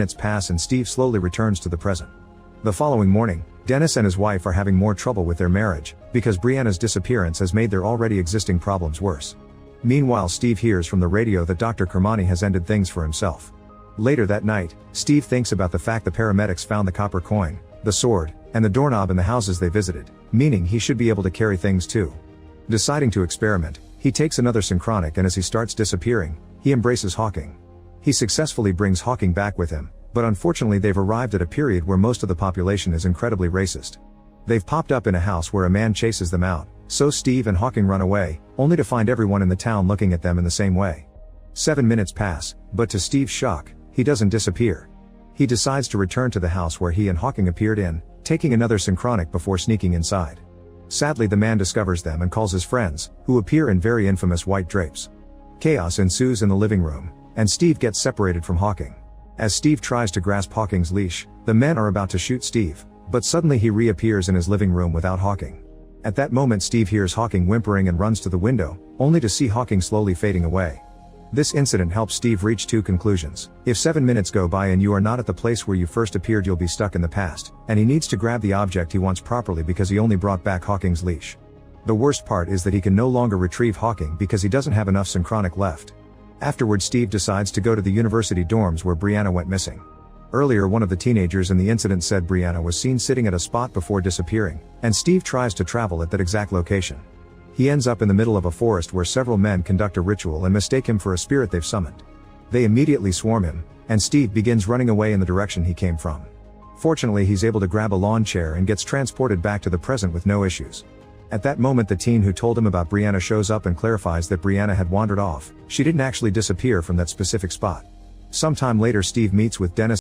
Minutes pass and Steve slowly returns to the present. The following morning, Dennis and his wife are having more trouble with their marriage, because Brianna's disappearance has made their already existing problems worse. Meanwhile, Steve hears from the radio that Dr. Kermani has ended things for himself. Later that night, Steve thinks about the fact the paramedics found the copper coin, the sword, and the doorknob in the houses they visited, meaning he should be able to carry things too. Deciding to experiment, he takes another synchronic, and as he starts disappearing, he embraces Hawking. He successfully brings Hawking back with him, but unfortunately they've arrived at a period where most of the population is incredibly racist. They've popped up in a house where a man chases them out, so Steve and Hawking run away, only to find everyone in the town looking at them in the same way. 7 minutes pass, but to Steve's shock, he doesn't disappear. He decides to return to the house where he and Hawking appeared in, taking another synchronic before sneaking inside. Sadly, the man discovers them and calls his friends, who appear in very infamous white drapes. Chaos ensues in the living room, and Steve gets separated from Hawking. As Steve tries to grasp Hawking's leash, the men are about to shoot Steve, but suddenly he reappears in his living room without Hawking. At that moment, Steve hears Hawking whimpering and runs to the window, only to see Hawking slowly fading away. This incident helps Steve reach two conclusions. If 7 minutes go by and you are not at the place where you first appeared, you'll be stuck in the past, and he needs to grab the object he wants properly because he only brought back Hawking's leash. The worst part is that he can no longer retrieve Hawking because he doesn't have enough synchronic left. Afterward, Steve decides to go to the university dorms where Brianna went missing. Earlier, one of the teenagers in the incident said Brianna was seen sitting at a spot before disappearing, and Steve tries to travel at that exact location. He ends up in the middle of a forest where several men conduct a ritual and mistake him for a spirit they've summoned. They immediately swarm him, and Steve begins running away in the direction he came from. Fortunately, he's able to grab a lawn chair and gets transported back to the present with no issues. At that moment, the teen who told him about Brianna shows up and clarifies that Brianna had wandered off. She didn't actually disappear from that specific spot. Sometime later, Steve meets with Dennis